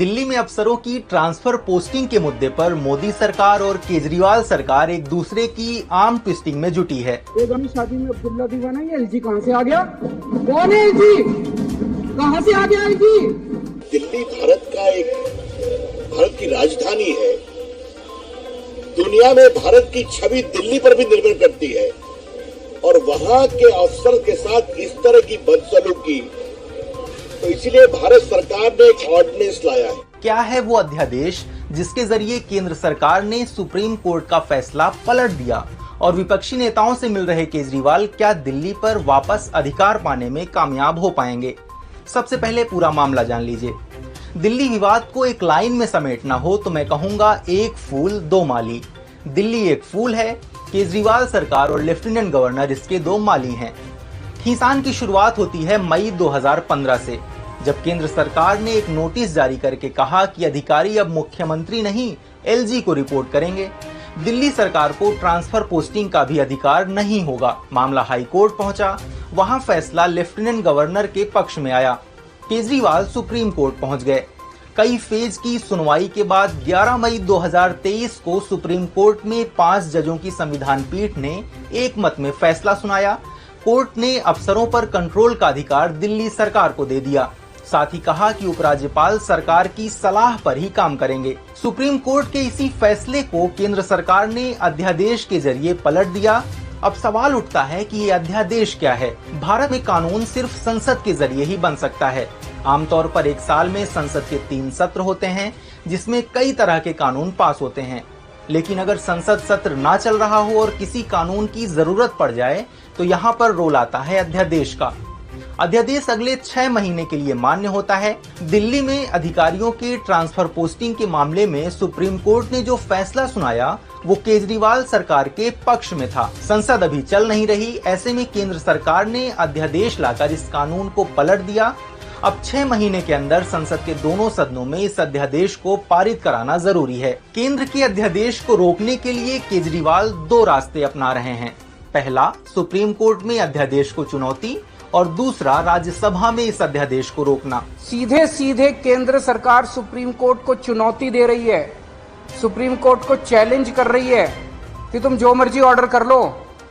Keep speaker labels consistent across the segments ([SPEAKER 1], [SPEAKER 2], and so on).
[SPEAKER 1] दिल्ली में अफसरों की ट्रांसफर पोस्टिंग के मुद्दे पर मोदी सरकार और केजरीवाल सरकार एक दूसरे की आर्म ट्विस्टिंग में जुटी है।
[SPEAKER 2] शादी में अब्दुल्ला दीवाना, ये एलजी कहाँ से आ गया? कौन है एलजी? कहाँ से आ गया एलजी?
[SPEAKER 3] दिल्ली भारत की राजधानी है। दुनिया में भारत की छवि दिल्ली पर भी निर्भर करती है और वहां के अफसर के साथ इस तरह की बदसलूकी, तो इसीलिए भारत सरकार ने एक ऑर्डिनेंस लाया है।
[SPEAKER 1] क्या है वो अध्यादेश जिसके जरिए केंद्र सरकार ने सुप्रीम कोर्ट का फैसला पलट दिया और विपक्षी नेताओं से मिल रहे केजरीवाल क्या दिल्ली पर वापस अधिकार पाने में कामयाब हो पाएंगे? सबसे पहले पूरा मामला जान लीजिए। दिल्ली विवाद को एक लाइन में समेटना हो तो मैं कहूंगा एक फूल दो माली। दिल्ली एक फूल है, केजरीवाल सरकार और लेफ्टिनेंट गवर्नर इसके दो माली हैं। खींचान की शुरुआत होती है मई 2015 से, जब केंद्र सरकार ने एक नोटिस जारी करके कहा कि अधिकारी अब मुख्यमंत्री नहीं एलजी को रिपोर्ट करेंगे। दिल्ली सरकार को ट्रांसफर पोस्टिंग का भी अधिकार नहीं होगा। मामला हाई कोर्ट पहुंचा, वहां फैसला लेफ्टिनेंट गवर्नर के पक्ष में आया। केजरीवाल सुप्रीम कोर्ट पहुंच गए। कई फेज की सुनवाई के बाद 11 मई 2023 को सुप्रीम कोर्ट में 5 जजों की संविधान पीठ ने एक मत में फैसला सुनाया। कोर्ट ने अफसरों पर कंट्रोल का अधिकार दिल्ली सरकार को दे दिया। साथ ही कहा कि उपराज्यपाल सरकार की सलाह पर ही काम करेंगे। सुप्रीम कोर्ट के इसी फैसले को केंद्र सरकार ने अध्यादेश के जरिए पलट दिया। अब सवाल उठता है कि ये अध्यादेश क्या है? भारत में कानून सिर्फ संसद के जरिए ही बन सकता है। आमतौर पर एक साल में संसद के 3 सत्र होते हैं जिसमें कई तरह के कानून पास होते हैं। लेकिन अगर संसद सत्र ना चल रहा हो और किसी कानून की जरूरत पड़ जाए तो यहाँ पर रोल आता है अध्यादेश का। अध्यादेश अगले 6 महीने के लिए मान्य होता है। दिल्ली में अधिकारियों के ट्रांसफर पोस्टिंग के मामले में सुप्रीम कोर्ट ने जो फैसला सुनाया वो केजरीवाल सरकार के पक्ष में था। संसद अभी चल नहीं रही, ऐसे में केंद्र सरकार ने अध्यादेश लाकर इस कानून को पलट दिया। अब 6 महीने के अंदर संसद के दोनों सदनों में इस अध्यादेश को पारित कराना जरूरी है। केंद्र के अध्यादेश को रोकने के लिए केजरीवाल 2 रास्ते अपना रहे हैं। पहला, सुप्रीम कोर्ट में अध्यादेश को चुनौती और दूसरा, राज्यसभा में इस अध्यादेश को रोकना।
[SPEAKER 2] सीधे सीधे केंद्र सरकार सुप्रीम कोर्ट को चुनौती दे रही है, सुप्रीम कोर्ट को चैलेंज कर रही है कि तुम जो मर्जी ऑर्डर कर लो,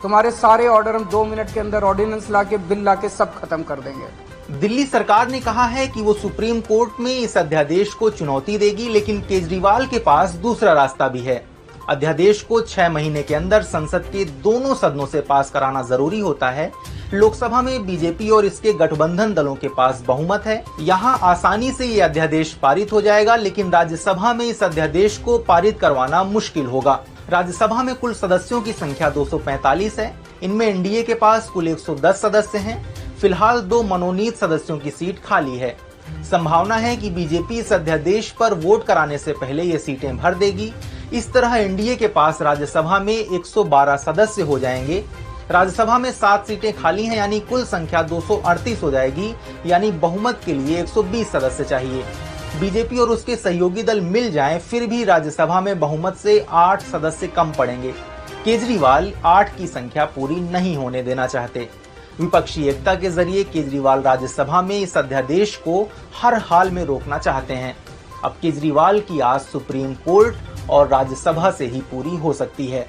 [SPEAKER 2] तुम्हारे सारे ऑर्डर हम 2 मिनट के अंदर ऑर्डिनेंस लाके बिल लाके सब खत्म कर देंगे।
[SPEAKER 1] दिल्ली सरकार ने कहा है कि वो सुप्रीम कोर्ट में इस अध्यादेश को चुनौती देगी, लेकिन केजरीवाल के पास दूसरा रास्ता भी है। अध्यादेश को 6 महीने के अंदर संसद के दोनों सदनों से पास कराना जरूरी होता है। लोकसभा में बीजेपी और इसके गठबंधन दलों के पास बहुमत है, यहाँ आसानी से ये अध्यादेश पारित हो जाएगा, लेकिन राज्यसभा में इस अध्यादेश को पारित करवाना मुश्किल होगा। राज्यसभा में कुल सदस्यों की संख्या 245 है। इनमें एनडीए के पास कुल 110 सदस्य हैं। फिलहाल 2 मनोनीत सदस्यों की सीट खाली है। संभावना है कि बीजेपी इस अध्यादेश पर वोट कराने से पहले ये सीटें भर देगी। इस तरह एनडीए के पास राज्यसभा में 112 सदस्य हो जाएंगे। राज्यसभा में 7 सीटें खाली हैं, यानी कुल संख्या 238 हो जाएगी, यानी बहुमत के लिए 120 सदस्य चाहिए। बीजेपी और उसके सहयोगी दल मिल जाएं, फिर भी राज्यसभा में बहुमत से 8 सदस्य कम पड़ेंगे। केजरीवाल 8 की संख्या पूरी नहीं होने देना चाहते। विपक्षी एकता के जरिए केजरीवाल राज्यसभा में इस अध्यादेश को हर हाल में रोकना चाहते हैं। अब केजरीवाल की आस सुप्रीम कोर्ट और राज्यसभा से ही पूरी हो सकती है।